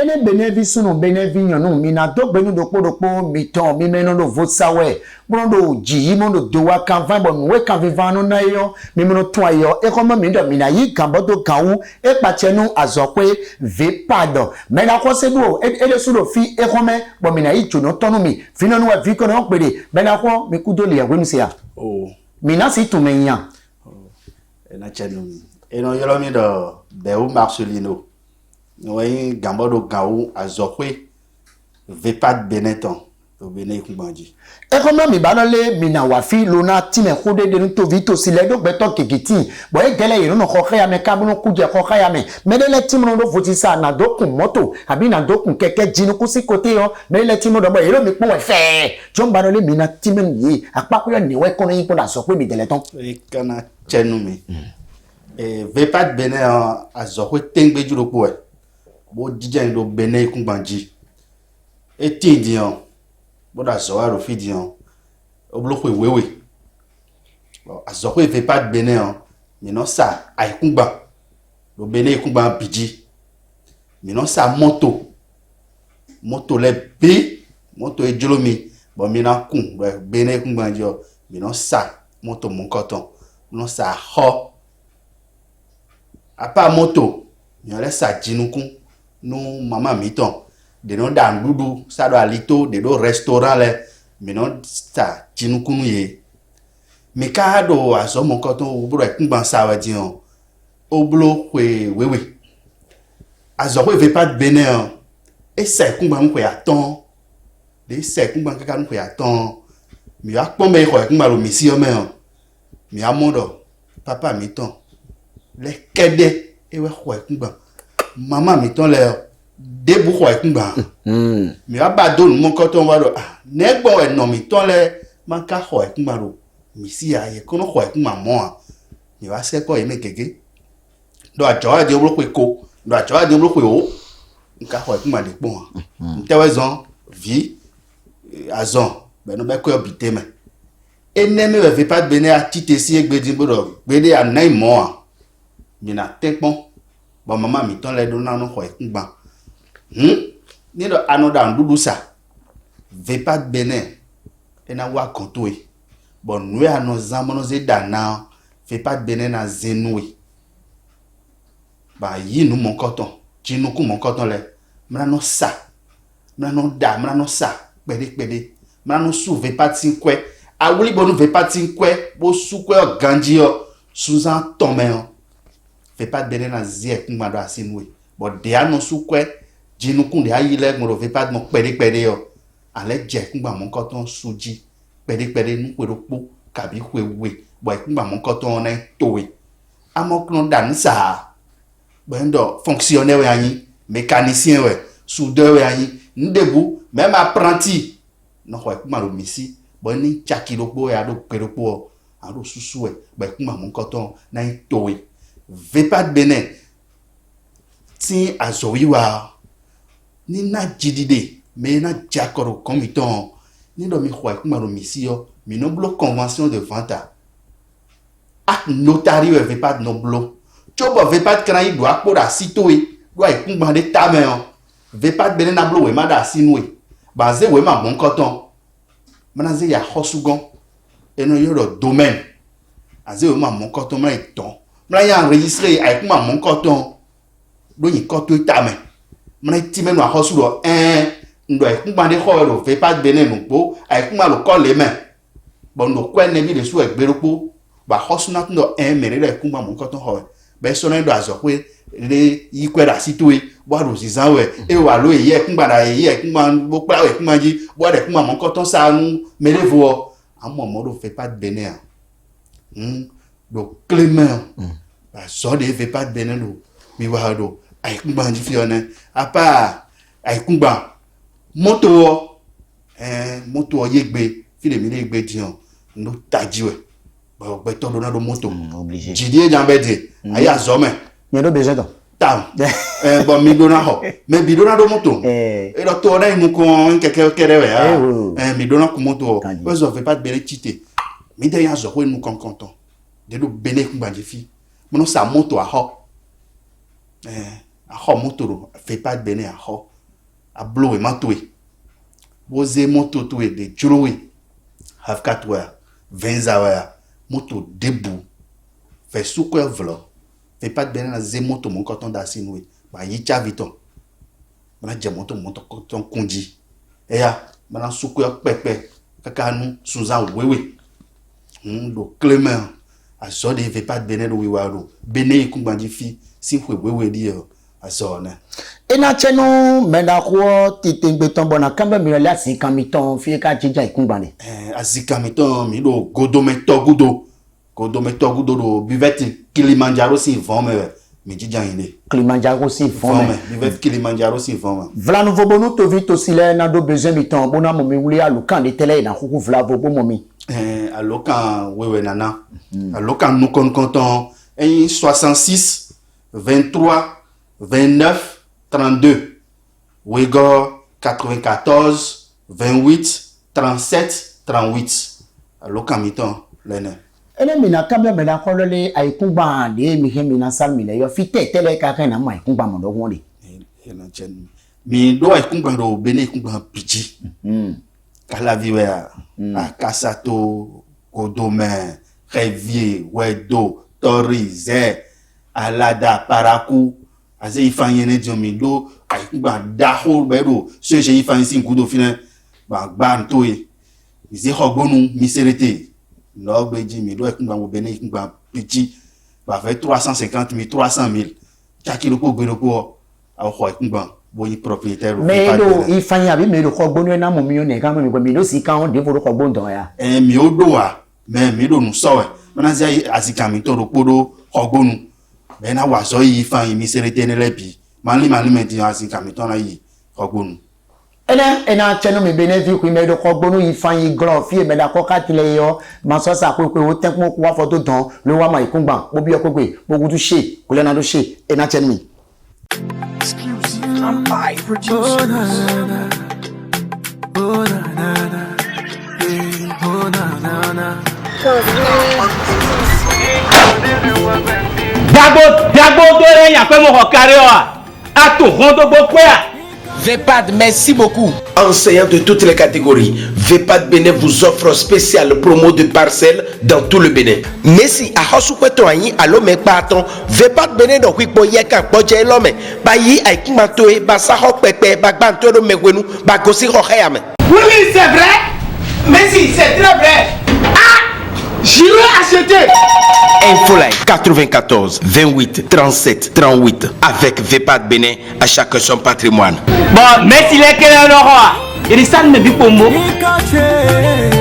ene benevisu no benevinyo no mina do benu do podokpo miton mi meno do vosawe brondo ji mondo do wa kan van bon we kan vivan no na yo mi mono to ayo e ko ma mi do mina yi kan bodo kan wu e pache no azope ve pardon me na ko se do e de su do fi e ko me bo mina yi tu no tonu mi fi no wa vi ko no pede me na ko mi kudo le we mi se ya oh mina si tu me yan na chenu e no yolo mi do be u Marcelino oui gambodo gaou azokwe vepat beneton o bene kumbanji e ko ma mi ba no le mina wa fi lona ti me ko de de to vito si le do beto kekiti bo e gele yin no ko kha ya me ka bu ku je ko kha ya me de le ti mo do foti sa na do kun moto abi na do kun keke jinu ku si kote yo me le ti mo do bo ero mi pon we fe jo ba no le mina ti me yi apako yo ni we ko yin ko da so pe mi dele ton e kana chenu mi vepat bene azokwe tengbe juro po e bo jijan do bene kumbanji eti dion bo da zo aro fi dion obloko wewe azokwe vepat bene mi no sa ai kumba do bene kumba biji mi no sa moto le bi moto e jolomi bo mi na kun bene kumbanji mi no sa moto mon coton no sa ho apa moto mi ole sa jinukun nous maman miton de no dan dudu sa do alito de do restaurant le mi no sta jinukunu ye mi ka do aso mo ko to obro e kunban sa wa di on oblo wewe azo ko ve pas benin e se kunban ko ya ton de se kunban kaka ko ya ton mi a pon me ko e kunban lo mi si o me mi a modo papa miton le kede e we ko e kunban maman mi ton le debu ko ekunba mi aba do mo ko ton wa do negbon e no mi ton le man ka ko ekunba ro mi si aye ko no ko ekunba mo mi wa se ko e me gege do ajo ade oblo pe ko do ajo ade oblo pe o nka ko ekunba de pon ntewezon vi azon be no be ko obite me eneme we pas bene a tite si egbedin bodo gbede a nai mo mi na tempon bon maman mi ton le do na no ko ekunba ni do anoda ndudu sa vepat bene ena wa kontoe bon nous ano zamono ze dana vepat bene na zenue ba yi nu mon coton jinu ku mon coton le mra no sa mra no da mra no sa pede mra no su vepat sinkwe awuli bonu vepat sinkwe bo su kwe ganji yo suzan tomen vepat bene na zie kuma do asinwe bon de ano su kwe jinukun de ayile mo vepat mo pede yo ale je kuma mon coton suji pede nu kweropo kabi kwewe bo kuma mon coton na towe amokno dan sa bendo fonctionnaire we anyi mécanicien we soudeur we anyi ndebu même apprenti no ko kuma lo misi bo ni chakilopo ya do kweropo aro susu we bo kuma mon coton na towe vepat bene ti azowiwa ni na jidide me na jakoro komiton ni do mi khwa kuma ro misio mi no blo convention de vente acte notarié et vepat no blo chobo vepat kana i do akora sitoe do ai kuma de tame vepat bene na blo we ma da sinwe baze we ma bon coton manaze ya hosugon eno yoro domaine aze we ma mon coton ma iton mra ya enregistrer ai kuma mon coton do yi coton tame mna time no ahosu do ndo ai kuma de ho ro vepat bene no po ai kuma lo ko le me bon no kwene bi de su egberopo ba hosu na ndo mere re kuma mon coton ho be so na ndo azo pe le yi kwera situe bo ro zizan we e wa lo ye kuma da ye kuma bo pa we kuma ji bo de kuma mon coton sa nu melevo amo mo do vepat bene do clement ba so de vepat bene no mi wa do ai kumba ji fiona apa ai kumba moto yegbe fi le mi le gbe dion no tajiwe ba gbe to do na do moto obligé jidie jambe de aya zo me ni do beje do tam bon mi do na ho me bi do na do moto e do to na mu ko keke kere we mi do na ku moto o zo fait pas de bele chite mi de ya zo ko nu konkonton de do bene kumba ji fi mo no sa moto a ho moto fait pas de bene a ho a blow manto boze moto to de jurowe have 4 heures 20 heures moto debout fait souko vlo fait pas de bien na ze moto mon coton da sinwe ba yi chaviton bana je moto coton kunji eya bana souko pepe kakanu suza wewe do clement a so de fait pas de bien do wiwaro bene kunbanji fi si wewe di a so na ena cheno mena ko titengbe tombo na kamba mi la si kamiton fi ka jija ikumbane azikamiton mi do godo do buvette Kilimanjaro si vome mi jija ine Kilimanjaro si vome buvette Kilimanjaro si vome vla nouveau bonu to vito sile na do besoin mi ton bona mo mi wuli alukan de tele na kuku vla vobo mo mi alokan wewe nana alokan nous konton 66 23 29 32 Wego 94 28 37 38 alokan miton lene ene mina kamba mena kolole ay kumba de mi he mina sal mi le yo fi tele ka na mai kumba mo do wonde ena chen mi do ay kumba do bene kumba pichi kala viwe a kasato kodome revier wedo torize alada paraku aze ifanye ne jomi do ay kumba daho bedo se ifanye sin kudo fina ba ntoye ize hogbonu miserete no beji mi do kumba mo bene kumba pichi ba fait 350 000 300 000 chakilo ko gbero ko a ho kumba boyi propriétaire melo ifanya bi melo ko gbonu na mo mi o ne ka mo mi ko mi lo si ka on de foro ko gbon ya mi o do wa me mi do nu so na zai azikami to ro podo ogbonu be na wa so yi fan mi serete ne lebi mali menti azikami to na yi ogbonu ena cheno mi benefi ku me do ko gbonu ifanya gro fi me da ko ka tile yo ma so sa ko o ten ko wa photo don lo wa ma ikunba bo bi o ko gbe bo gudu she ko le na do she ena cheno mi I'm by producer. Oh na na na, yeah. Oh na na na. Diagbo dore yan pe mo ko kare o a to hon do gbo pe a VEPAD, merci beaucoup. Enseignants de toutes les catégories, VEPAD Bénin vous offre spécial promo de parcelles dans tout le Bénin. Merci à Hosukweto Anyi, à l'homme Paton, VEPAD Bénin donc oui pour yeka boje l'homme, bayi ay kumatoe, basa hok pepe, bagbanto do megwenu, bagosi hokhayame. Oui, c'est vrai. Mais si, c'est très vrai. Ah, j'irai acheter. Infoline 94 28 37 38 avec VEPAD Bénin, à chacun son patrimoine. Bon, merci les kele no ho. Il ça ne bi pombo. Ikache.